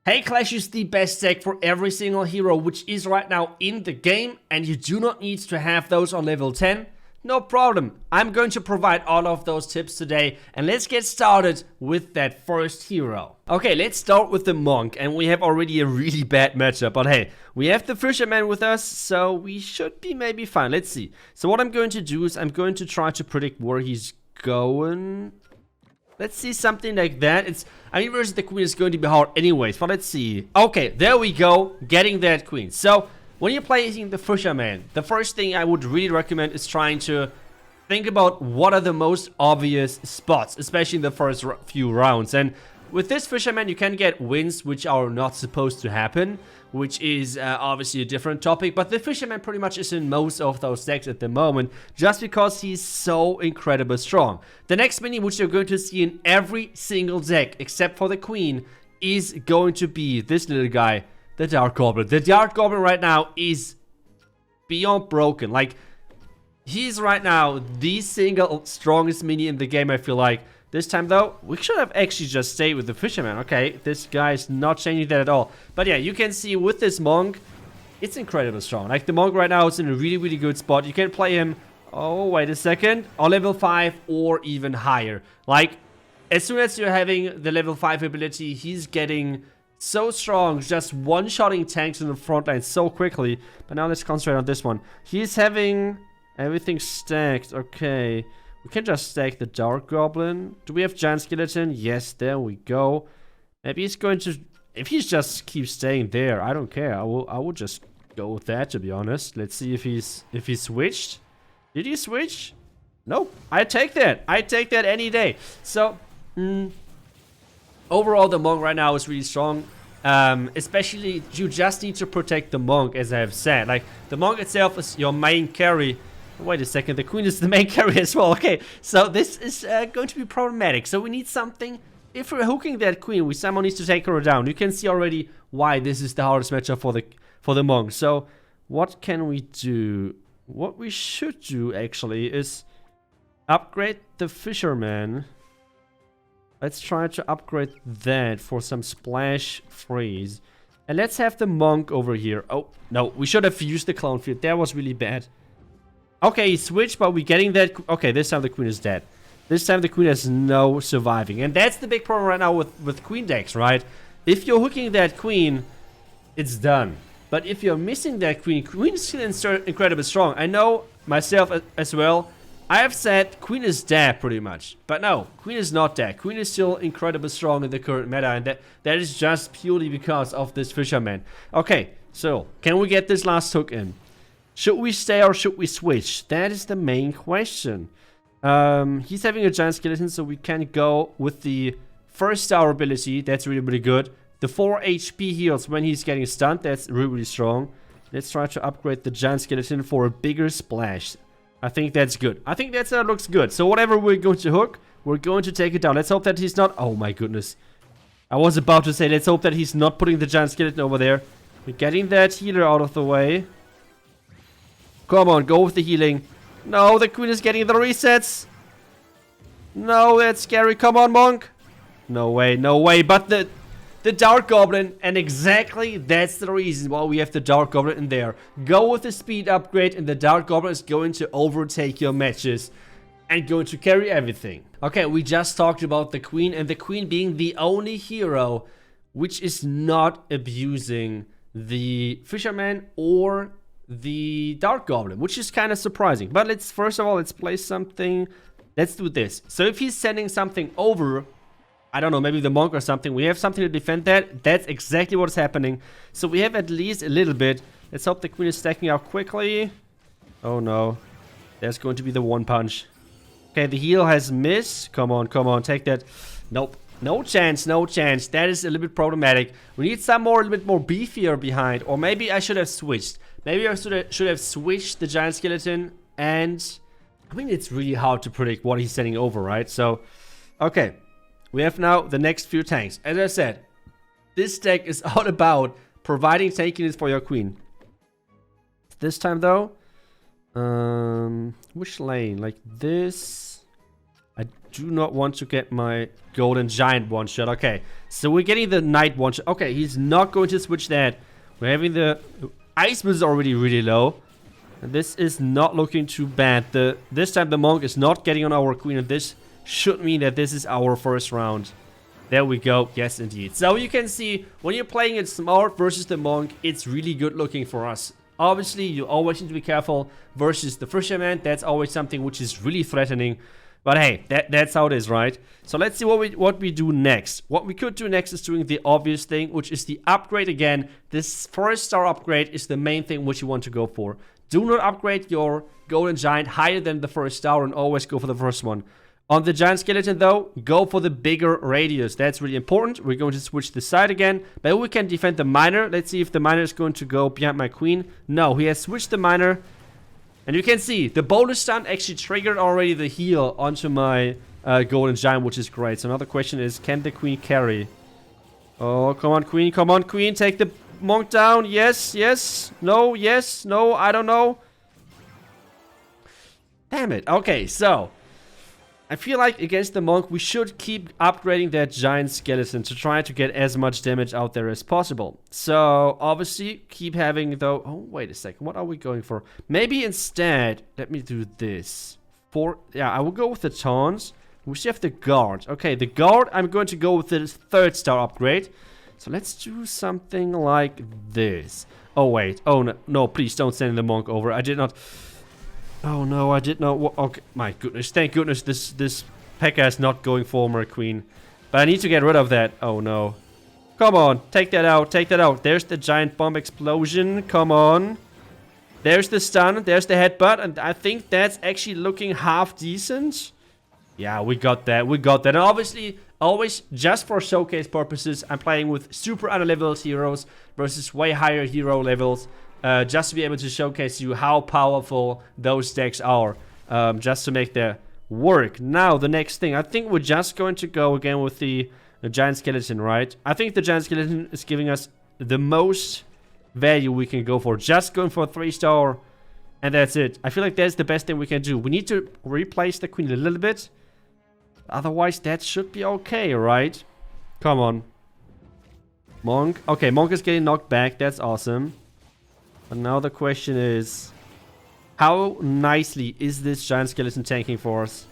Hey Clash is the best deck for every single hero which is right now in the game, and you do not need to have those on level 10. No problem, I'm going to provide all of those tips today, and let's get started with that first hero. Okay, let's start with the Monk, and we have already a really bad matchup, but hey, we have the Fisherman with us, so we should be maybe fine. Let's see. So what I'm going to do is I'm going to try to predict where he's going. Let's see something like that. I mean, versus the queen is going to be hard anyways, but let's see. Okay, there we go, getting that queen. So, when you're playing the Fisherman, the first thing I would really recommend is trying to think about what are the most obvious spots, especially in the first few rounds. And with this Fisherman, you can get wins which are not supposed to happen, which is obviously a different topic. But the Fisherman pretty much is in most of those decks at the moment, just because he's so incredibly strong. The next mini, which you're going to see in every single deck, except for the Queen, is going to be this little guy, the Dark Goblin. The Dark Goblin right now is beyond broken. Like, he's right now the single strongest mini in the game, I feel like. This time, though, we should have actually just stayed with the Fisherman. Okay, this guy is not changing that at all. But yeah, you can see with this Monk, it's incredibly strong. Like, the Monk right now is in a really, really good spot. You can play him, oh, wait a second, on level 5 or even higher. Like, as soon as you're having the level 5 ability, he's getting so strong, just one-shotting tanks in the front line so quickly. But now let's concentrate on this one. He's having everything stacked. Okay. We can just stack the Dark Goblin. Do we have Giant Skeleton? Yes, there we go. Maybe he's going to... If he just keeps staying there, I don't care. I will just go with that, to be honest. Let's see if he switched. Did he switch? Nope. I take that. I take that any day. So, overall, the Monk right now is really strong. Especially, you just need to protect the Monk, as I have said. Like, the Monk itself is your main carry. Wait a second, the Queen is the main carry as well. Okay, so this is going to be problematic. So we need something. If we're hooking that Queen, we somehow need to take her down. You can see already why this is the hardest matchup for the Monk. So what can we do? What we should do actually is upgrade the Fisherman. Let's try to upgrade that for some splash freeze. And let's have the Monk over here. Oh, no, we should have used the Clown Field. That was really bad. Okay, he switched, but we're getting that... Okay, this time the Queen is dead. This time the Queen has no surviving. And that's the big problem right now with Queen decks, right? If you're hooking that Queen, it's done. But if you're missing that Queen, Queen is still incredibly strong. I know myself as well. I have said Queen is dead, pretty much. But no, Queen is not dead. Queen is still incredibly strong in the current meta. And that is just purely because of this Fisherman. Okay, so can we get this last hook in? Should we stay or should we switch? That is the main question. He's having a Giant Skeleton, so we can go with the first star ability. That's really, really good. The 4 HP heals when he's getting stunned. That's really, really strong. Let's try to upgrade the Giant Skeleton for a bigger splash. I think that's good. I think that looks good. So whatever we're going to hook, we're going to take it down. Let's hope that he's not... Oh my goodness. I was about to say, let's hope that he's not putting the Giant Skeleton over there. We're getting that healer out of the way. Come on, go with the healing. No, the Queen is getting the resets. No, that's scary. Come on, Monk. No way, no way. But the Dark Goblin, and exactly that's the reason why we have the Dark Goblin in there. Go with the speed upgrade, and the Dark Goblin is going to overtake your matches and going to carry everything. Okay, we just talked about the Queen, and the Queen being the only hero which is not abusing the Fisherman or the Dark Goblin, which is kind of surprising. But let's first of all, let's play something. Let's do this. So if he's sending something over, I don't know, maybe the Monk or something, we have something to defend that. That's exactly what's happening. So we have at least a little bit. Let's hope the Queen is stacking out quickly. Oh no, there's going to be the one punch. Okay, the heal has missed. Come on, take that. Nope. No chance, no chance. That is a little bit problematic. We need some more, a little bit more beefier behind. Or maybe I should have switched. Maybe I should have switched the Giant Skeleton. And I mean, it's really hard to predict what he's sending over, right? So, okay. We have now the next few tanks. As I said, this deck is all about providing tankiness for your Queen. This time, though, which lane? Like this? do not want to get my golden giant one shot. Okay, so we're getting the knight one shot. Okay, he's not going to switch that. We're having the ice is already really low. And this is not looking too bad. This time the monk is not getting on our queen, and this should mean that this is our first round. There we go. Yes, indeed. So you can see, when you're playing it smart versus the monk, it's really good looking for us. Obviously, you always need to be careful versus the fisherman. That's always something which is really threatening. But hey, that's how it is, right? So let's see what we do next. What we could do next is doing the obvious thing, which is the upgrade again. This 4-star upgrade is the main thing which you want to go for. Do not upgrade your golden giant higher than the 1-star and always go for the first one. On the giant skeleton though, go for the bigger radius. That's really important. We're going to switch the side again. But we can defend the miner. Let's see if the miner is going to go behind my queen. No, he has switched the miner. And you can see, the bonus stun actually triggered already the heal onto my golden giant, which is great. So another question is, can the queen carry? Oh, come on, queen. Come on, queen. Take the monk down. Yes, yes. No, yes, no. I don't know. Damn it. Okay, so I feel like against the monk, we should keep upgrading that giant skeleton to try to get as much damage out there as possible. So, obviously, keep having though... Oh, wait a second. What are we going for? Maybe instead, let me do this. Yeah, I will go with the taunts. We still have the guard. Okay, the guard, I'm going to go with the 3-star upgrade. So, let's do something like this. Oh, wait. Oh, no, no, please don't send the monk over. I did not... Oh no, I did not. Okay, my goodness. Thank goodness this P.E.K.K.A. is not going for my queen. But I need to get rid of that. Oh no. Come on, take that out, take that out. There's the giant bomb explosion. Come on. There's the stun, there's the headbutt, and I think that's actually looking half decent. Yeah, we got that, we got that. And obviously, always just for showcase purposes, I'm playing with super underleveled heroes versus way higher hero levels. Just to be able to showcase you how powerful those decks are. Just to make that work. Now, the next thing. I think we're just going to go again with the giant skeleton, right? I think the giant skeleton is giving us the most value we can go for. Just going for a 3-star. And that's it. I feel like that's the best thing we can do. We need to replace the queen a little bit. Otherwise, that should be okay, right? Come on. Monk. Okay, Monk is getting knocked back. That's awesome. And now the question is, how nicely is this giant skeleton tanking for us?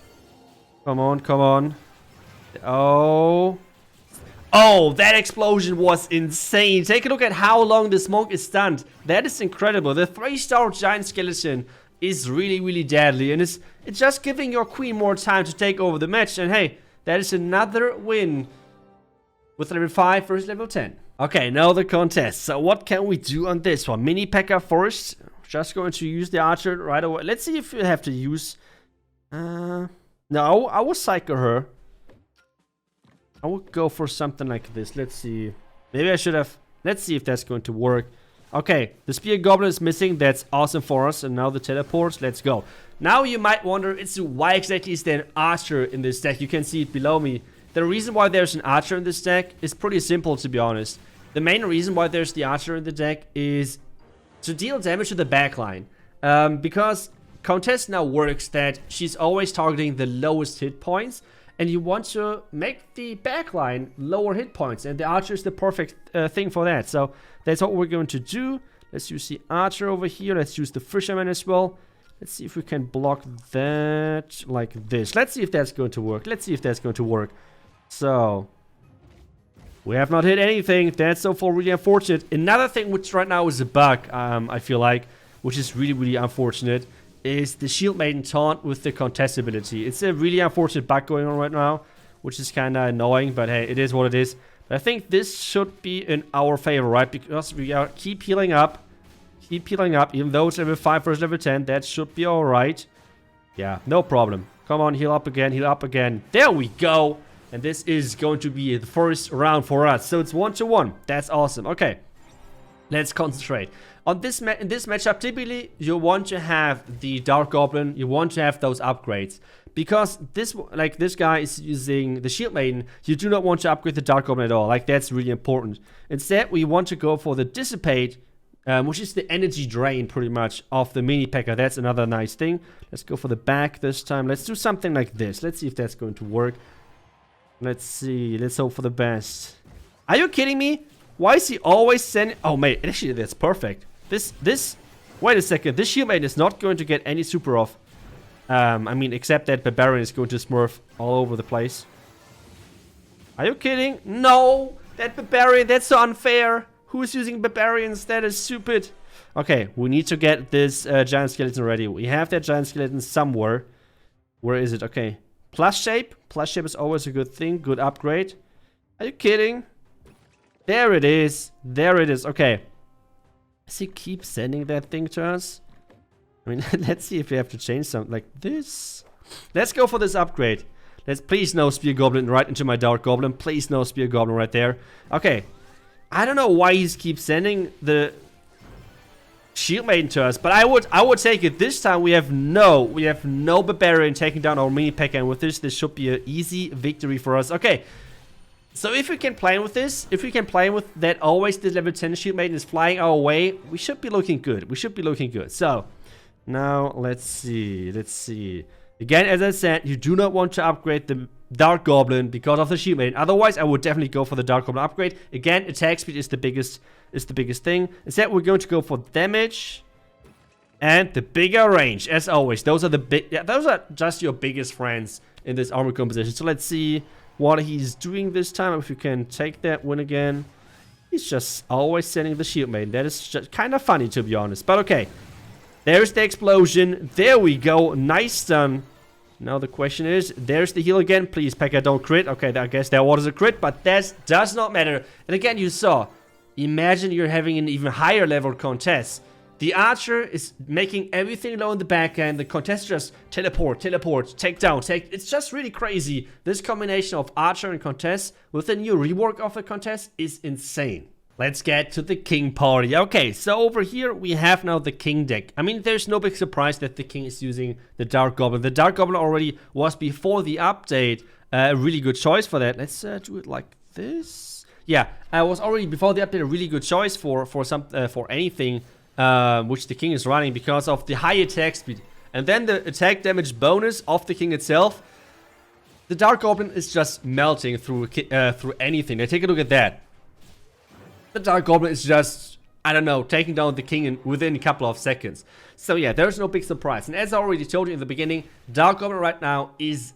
Come on, come on. Oh. Oh, that explosion was insane. Take a look at how long this monk is stunned. That is incredible. The 3-star giant skeleton is really, really deadly. And it's just giving your queen more time to take over the match. And hey, that is another win with level 5 versus level 10. Okay, now the contest. So what can we do on this one? Mini P.E.K.K.A. first. Just going to use the archer right away. Let's see if we have to use... No, I will cycle her. I will go for something like this. Let's see. Maybe I should have... Let's see if that's going to work. Okay, the spear goblin is missing. That's awesome for us. And now the teleports. Let's go. Now you might wonder, why exactly is there an archer in this deck? You can see it below me. The reason why there's an archer in this deck is pretty simple, to be honest. The main reason why there's the archer in the deck is to deal damage to the backline. Because Countess now works that she's always targeting the lowest hit points. And you want to make the backline lower hit points. And the archer is the perfect thing for that. So that's what we're going to do. Let's use the archer over here. Let's use the fisherman as well. Let's see if we can block that like this. Let's see if that's going to work. Let's see if that's going to work. So, we have not hit anything. That's so far really unfortunate. Another thing which right now is a bug, I feel like, which is really, really unfortunate, is the Shield Maiden taunt with the contest ability. It's a really unfortunate bug going on right now, which is kind of annoying, but hey, it is what it is. But I think this should be in our favor, right? Because we keep healing up. Keep healing up, even though it's level 5 versus level 10. That should be alright. Yeah, no problem. Come on, heal up again, heal up again. There we go! And this is going to be the first round for us. So it's 1-1. That's awesome. Okay. Let's concentrate. On this in this matchup, typically, you want to have the Dark Goblin. You want to have those upgrades. Because this guy is using the Shield Maiden, you do not want to upgrade the Dark Goblin at all. Like, that's really important. Instead, we want to go for the Dissipate which is the energy drain pretty much of the mini P.E.K.K.A. That's another nice thing. Let's go for the back this time. Let's do something like this. Let's see if that's going to work. Let's see. Let's hope for the best. Are you kidding me? Why is he always sending... Oh, mate. Actually, that's perfect. This... Wait a second. This shield maiden is not going to get any super off. I mean, except that Barbarian is going to smurf all over the place. Are you kidding? No! That Barbarian, that's so unfair. Who is using Barbarians? That is stupid. Okay, we need to get this giant skeleton ready. We have that giant skeleton somewhere. Where is it? Okay. Plus shape. Plus shape is always a good thing. Good upgrade. Are you kidding? There it is. There it is. Okay. Does he keep sending that thing to us? I mean, let's see if we have to change something like this. Let's go for this upgrade. Let's please no Spear Goblin right into my Dark Goblin. Please no Spear Goblin right there. Okay. I don't know why he keeps sending the Shield Maiden to us, but I would take it. This time we have no Barbarian taking down our mini P.E.K.K.A. and with this should be an easy victory for us. Okay. So if we can play with this, if we can play with that always the level 10 Shield Maiden is flying our way, we should be looking good. We should be looking good. So, now let's see. Let's see. Again, as I said, you do not want to upgrade the Dark Goblin because of the Shield Maiden. Otherwise, I would definitely go for the Dark Goblin upgrade. Again, attack speed is the biggest thing. Instead, we're going to go for damage and the bigger range, as always. Those are the those are just your biggest friends in this armor composition. So let's see what he's doing this time. If you can take that win again. He's just always sending the Shield Maiden. That is just kind of funny, to be honest. But okay. There's the explosion. There we go. Nice stun. Now the question is, there's the heal again. Please, P.E.K.K.A. don't crit. Okay, I guess that was a crit, but that does not matter. And again, you saw. Imagine you're having an even higher level Countess. The Archer is making everything low in the back end. The Countess just teleport, take down, take... It's just really crazy. This combination of Archer and Countess with the new rework of the Countess is insane. Let's get to the King party. Okay, so over here we have now the King deck. I mean, there's no big surprise that the King is using the Dark Goblin. The Dark Goblin already was before the update a really good choice for that. Let's do it like this. Yeah, I was already before the update a really good choice for anything which the King is running because of the high attack speed and then the attack damage bonus of the King itself. The Dark Goblin is just melting through anything. Now take a look at that. The Dark Goblin is just, I don't know, taking down the King within a couple of seconds. So yeah, there's no big surprise. And as I already told you in the beginning, Dark Goblin right now is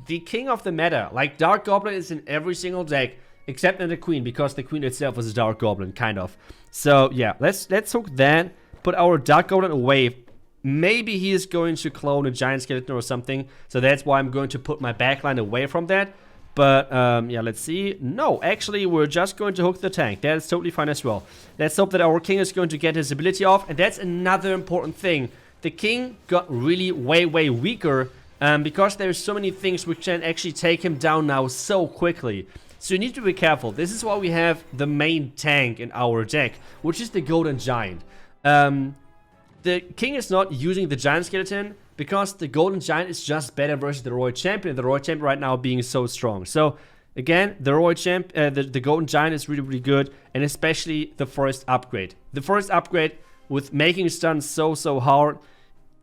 the king of the meta. Like, Dark Goblin is in every single deck, except in the Queen, because the Queen itself is a Dark Goblin, kind of. So yeah, let's hook that, put our Dark Goblin away. Maybe he is going to clone a Giant Skeleton or something. So that's why I'm going to put my backline away from that. But, yeah, let's see. No, actually, we're just going to hook the tank. That is totally fine as well. Let's hope that our King is going to get his ability off. And that's another important thing. The King got really way weaker because there's so many things which can actually take him down now so quickly. So you need to be careful. This is why we have the main tank in our deck, which is the Golden Giant. The King is not using the Giant Skeleton because the Golden Giant is just better versus the Royal Champion. The Royal Champion right now being so strong. So again, the Royal Champ, the Golden Giant is really good, and especially the first upgrade. The first upgrade with making stun so hard,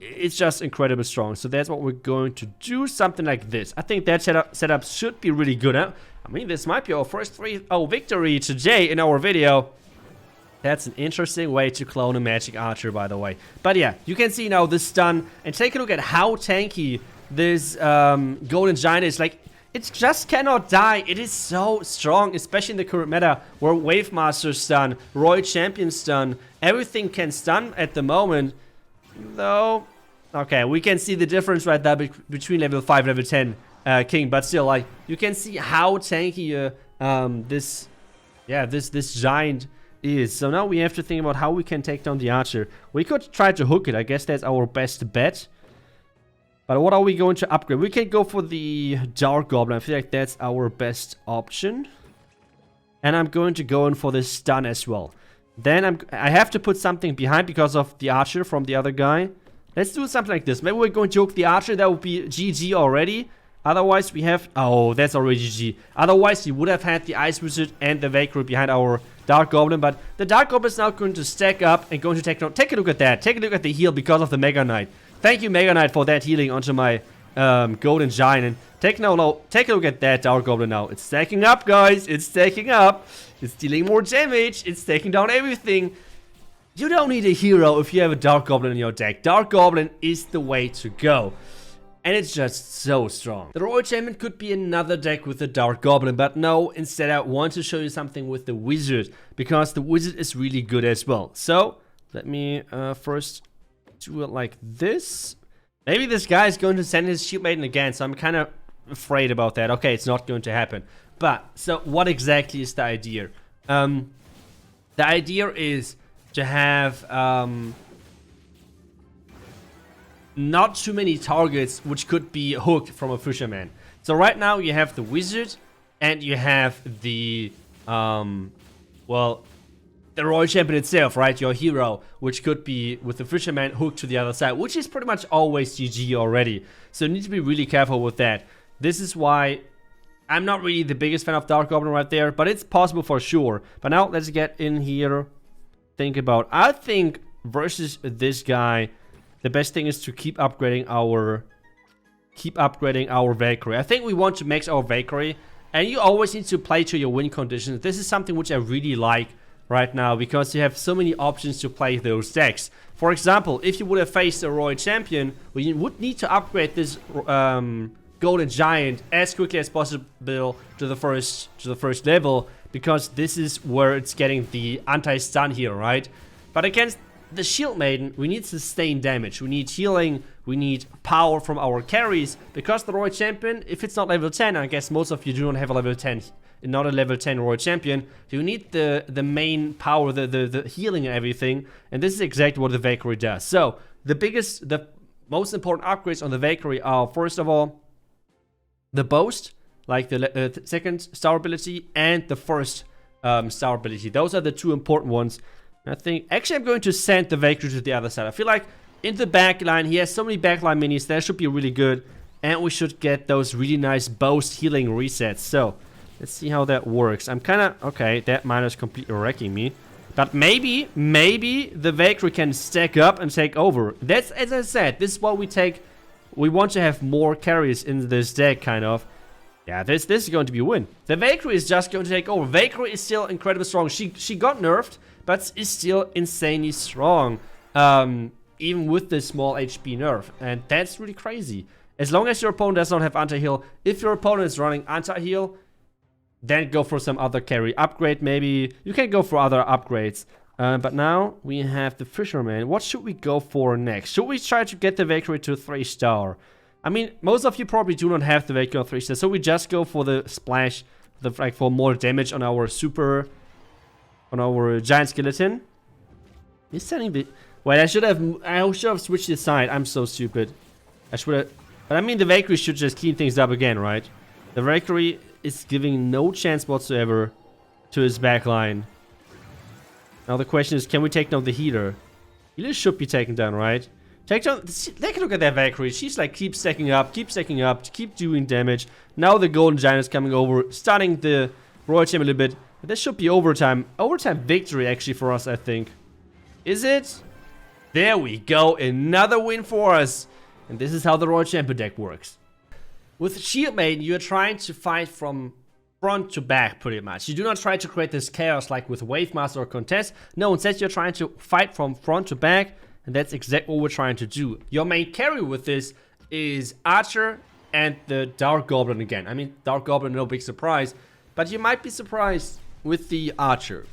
it's just incredibly strong. So that's what we're going to do. Something like this. I think that setup should be really good. Huh? I mean, this might be our first 3-0 victory today in our video. That's an interesting way to clone a Magic Archer, by the way. But yeah, you can see now the stun. And take a look at how tanky this Golden Giant is. Like, it just cannot die. It is so strong, especially in the current meta, where Wave Master stun, Royal Champion stun, everything can stun at the moment. Though, okay, we can see the difference right there between level 5 and level 10 King. But still, like, you can see how tanky this Giant is. So now we have to think about how we can take down the Archer. We could try to hook it. I guess that's our best bet. But what are we going to upgrade? We can go for the Dark Goblin. I feel like that's our best option. And I'm going to go in for the stun as well. Then I have to put something behind because of the Archer from the other guy. Let's do something like this. Maybe we're going to hook the Archer. That would be GG already. Otherwise, we have... Oh, that's already GG. Otherwise, we would have had the Ice Wizard and the Valkyrie behind our Dark Goblin, but the Dark Goblin is now going to stack up and going to take a look at that. Take a look at the heal because of the Mega Knight. Thank you, Mega Knight, for that healing onto my Golden Giant. And take a look at that Dark Goblin now. It's stacking up, guys. It's stacking up. It's dealing more damage. It's taking down everything. You don't need a hero if you have a Dark Goblin in your deck. Dark Goblin is the way to go. And it's just so strong. The Royal Champion could be another deck with the Dark Goblin, but no, instead I want to show you something with the Wizard, because the Wizard is really good as well. So, let me first do it like this. Maybe this guy is going to send his Shield Maiden again, so I'm kind of afraid about that. Okay, it's not going to happen. But, so what exactly is the idea? The idea is to have not too many targets which could be hooked from a Fisherman. So right now you have the Wizard and you have the well, the Royal Champion itself, right? Your hero, which could be with the Fisherman hooked to the other side, which is pretty much always GG already. So you need to be really careful with that. This is why I'm not really the biggest fan of Dark Goblin right there, but it's possible for sure. But now let's get in here. Think about, I think versus this guy, the best thing is to keep upgrading our Valkyrie. I think we want to max our Valkyrie, and you always need to play to your win conditions. This is something which I really like right now, because you have so many options to play those decks. For example, if you would have faced a Royal Champion, well, you would need to upgrade this Golden Giant as quickly as possible to the first level, because this is where it's getting the anti-stun here, right? But against the Shield Maiden, we need sustained damage, we need healing, we need power from our carries, because the Royal Champion, if it's not level 10, I guess most of you do not have a level 10, not a level 10 Royal Champion, you need the main power, the healing and everything, and this is exactly what the Valkyrie does. So, the most important upgrades on the Valkyrie are, first of all, the Boast, like the second star ability, and the first star ability. Those are the two important ones. I think, actually I'm going to send the Valkyrie to the other side. I feel like in the backline, he has so many backline minis, that should be really good. And we should get those really nice Boast healing resets. So, let's see how that works. I'm kind of, okay, that miner is completely wrecking me. But maybe the Valkyrie can stack up and take over. That's, as I said, this is what we take. We want to have more carries in this deck, kind of. Yeah, this is going to be a win. The Valkyrie is just going to take over. Valkyrie is still incredibly strong. She got nerfed, but is still insanely strong. Even with this small HP nerf. And that's really crazy. As long as your opponent does not have anti-heal. If your opponent is running anti-heal, then go for some other carry upgrade maybe. You can go for other upgrades. But now we have the Fisherman. What should we go for next? Should we try to get the Valkyrie to 3-star? I mean, most of you probably do not have the Valkyrie on 3-star, so we just go for the splash, like for more damage on our giant skeleton. He's sending the. Wait, I should have switched the side. I'm so stupid. I should have. But I mean, the Valkyrie should just clean things up again, right? The Valkyrie is giving no chance whatsoever to his backline. Now the question is, can we take down the healer? Healer should be taken down, right? Take down. Take a look at that Valkyrie. She's like, keep stacking up, keep doing damage. Now the Golden Giant is coming over, starting the Royal Champion a little bit. But this should be overtime. Overtime victory, actually, for us, I think. Is it? There we go. Another win for us. And this is how the Royal Champion deck works. With Shield Maiden, you're trying to fight from front to back, pretty much. You do not try to create this chaos like with Wave Master or Countess. No, instead you're trying to fight from front to back. And that's exactly what we're trying to do. Your main carry with this is Archer and the Dark Goblin again. I mean, Dark Goblin, no big surprise. But you might be surprised with the Archer.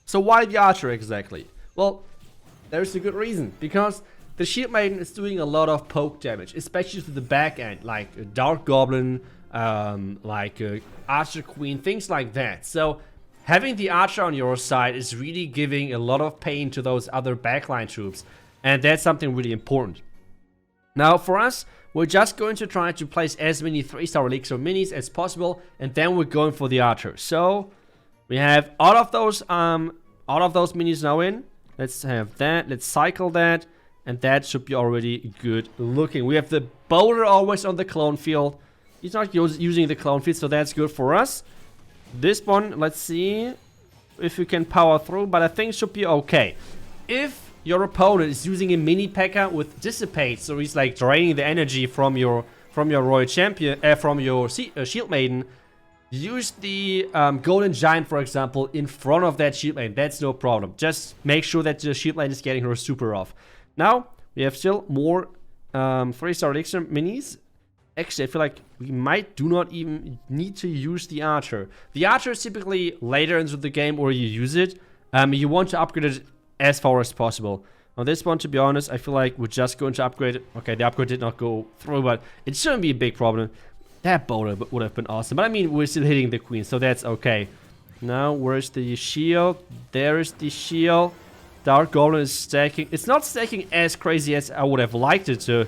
So why the Archer exactly? Well, there's a good reason. Because the Shield Maiden is doing a lot of poke damage, especially to the back end, like a Dark Goblin, like a Archer Queen, things like that. So having the Archer on your side is really giving a lot of pain to those other backline troops. And that's something really important. Now for us, we're just going to try to place as many 3-star Elixir minis as possible, and then we're going for the Archer. So we have all of those minis now in. Let's have that. Let's cycle that, and that should be already good looking. We have the Boulder always on the clone field. He's not using the clone field, so that's good for us. This one, let's see. if you can power through, but I think it should be okay. If your opponent is using a mini P.E.K.K.A. with Dissipate, so he's like draining the energy from your Royal Champion, from your Shield Maiden, use the Golden Giant, for example, in front of that Shield Maiden. That's no problem. Just make sure that the Shield Maiden is getting her super off. Now, we have still more 3-star elixir minis. Actually, I feel like we do not even need to use the Archer. The Archer is typically later into the game where you use it. You want to upgrade it as far as possible. On this one, to be honest, I feel like we're just going to upgrade it. Okay, the upgrade did not go through, but it shouldn't be a big problem. That boulder would have been awesome. But I mean, we're still hitting the queen, so that's okay. Now, where's the shield? There is the shield. Dark Goblin is stacking. It's not stacking as crazy as I would have liked it to.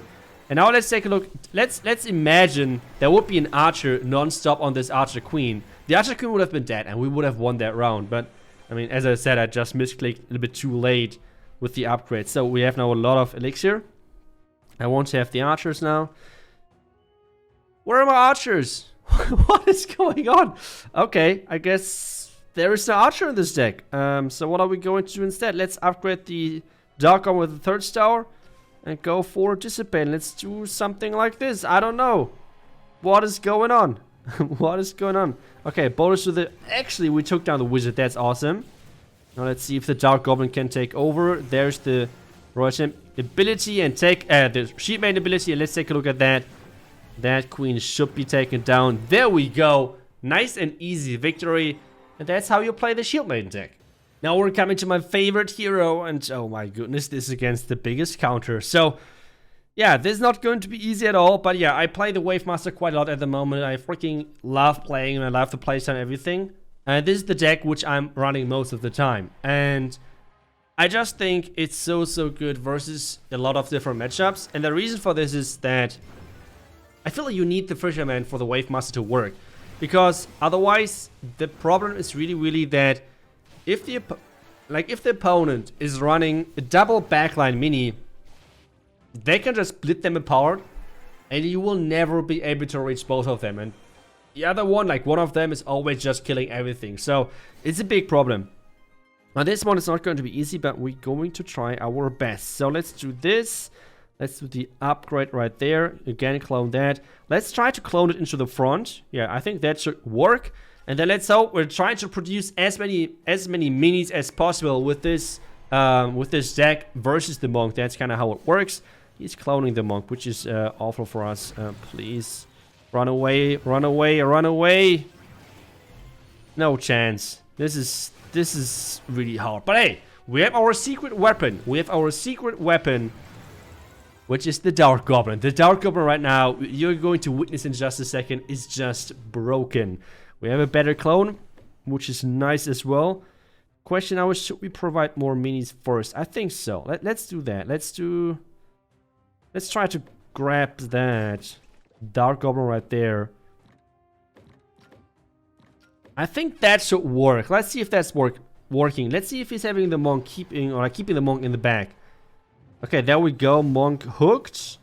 And now let's take a look. Let's imagine there would be an Archer non-stop on this Archer Queen. The Archer Queen would have been dead, and we would have won that round. But, I mean, as I said, I just misclicked a little bit too late with the upgrade. So we have now a lot of elixir. I want to have the archers now. Where are my archers? What is going on? Okay, I guess there is no archer in this deck. So what are we going to do instead? Let's upgrade the Dark Armor with the 3rd star and go for Dissipate. Let's do something like this. I don't know. What is going on? What is going on? Okay, bonus to the... Actually, we took down the wizard. That's awesome. Now let's see if the Dark Goblin can take over. There's the Royal Champ ability and take the Shield Maiden ability. And let's take a look at that. That queen should be taken down. There we go. Nice and easy victory. And that's how you play the Shield Maiden deck. Now we're coming to my favorite hero. And oh my goodness, this is against the biggest counter. So yeah, this is not going to be easy at all. But yeah, I play the Wave Master quite a lot at the moment. I freaking love playing and I love the playstyle and everything. And this is the deck which I'm running most of the time. And I just think it's so good versus a lot of different matchups. And the reason for this is that I feel like you need the Fisherman for the Wave Master to work. Because otherwise, the problem is really that if the opponent is running a double backline mini, they can just split them apart and you will never be able to reach both of them. And the other one, like one of them, is always just killing everything. So it's a big problem. Now this one is not going to be easy, but we're going to try our best. So let's do this. Let's do the upgrade right there. Again, clone that. Let's try to clone it into the front. Yeah, I think that should work. And then let's hope we're trying to produce as many minis as possible with this deck versus the monk. That's kind of how it works. He's cloning the monk, which is awful for us. Please. Run away, run away, run away. No chance. This is really hard. But hey, we have our secret weapon. We have our secret weapon, which is the Dark Goblin. The Dark Goblin right now, you're going to witness in just a second, is just broken. We have a better clone, which is nice as well. Question now is, should we provide more minis first? I think so. Let's do that. Let's try to grab that Dark Goblin right there. I think that should work. Let's see if that's working. Let's see if he's having the monk keeping the monk in the back. Okay, there we go. Monk hooked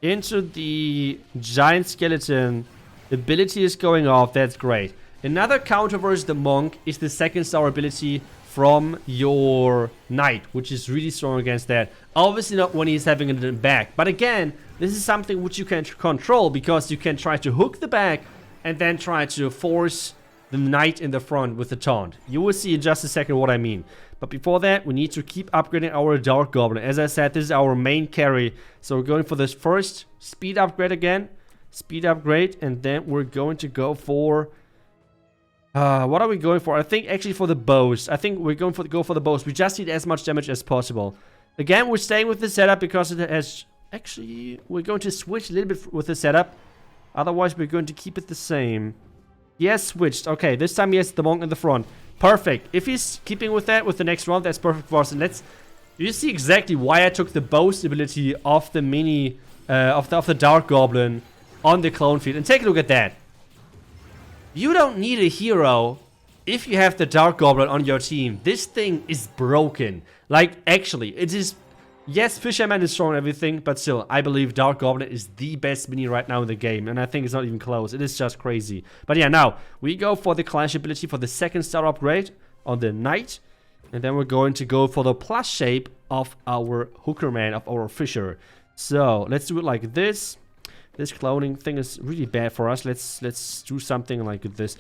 into the giant skeleton. The ability is going off. That's great. Another counter versus the monk is the 2nd star ability from your knight, which is really strong against that. Obviously not when he's having it in the back. But again, this is something which you can control because you can try to hook the back and then try to force the knight in the front with the taunt. You will see in just a second what I mean. But before that, we need to keep upgrading our Dark Goblin. As I said, this is our main carry. So we're going for this first speed upgrade again. Speed upgrade. And then we're going to go for... what are we going for? I think actually for the bows. I think we're going to go for the bows. We just need as much damage as possible. Again, we're staying with the setup because it has... Actually, we're going to switch a little bit with the setup. Otherwise, we're going to keep it the same. He has switched. Okay, this time he has the monk in the front. Perfect. If he's keeping with that with the next round, that's perfect for us. And you see exactly why I took the boast ability of the mini, of the Dark Goblin on the clone field. And take a look at that. You don't need a hero if you have the Dark Goblin on your team. This thing is broken. Like, actually, it is... Yes, Fisherman is strong and everything, but still, I believe Dark Goblin is the best mini right now in the game, and I think it's not even close. It is just crazy. But yeah, now, we go for the Clash ability for the 2nd star upgrade. on the knight. And then we're going to go for the plus shape of our hookerman, of our fisher. So let's do it like this. This cloning thing is really bad for us. Let's do something like this.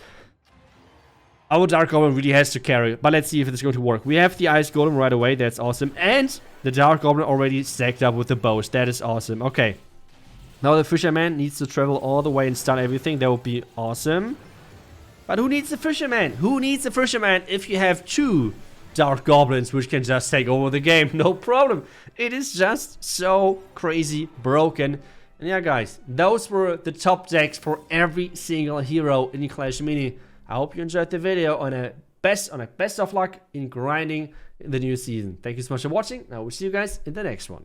Our Dark Goblin really has to carry, but let's see if it's going to work. We have the Ice Golem right away. That's awesome. And the Dark Goblin already stacked up with the bows. That is awesome. Okay. Now the Fisherman needs to travel all the way and stun everything. That would be awesome. But who needs the Fisherman? Who needs the Fisherman if you have 2 Dark Goblins which can just take over the game? No problem. It is just so crazy broken. And yeah, guys, those were the top decks for every single hero in the Clash Mini. I hope you enjoyed the video on a best of luck in grinding in the new season. Thank you so much for watching. I will see you guys in the next one.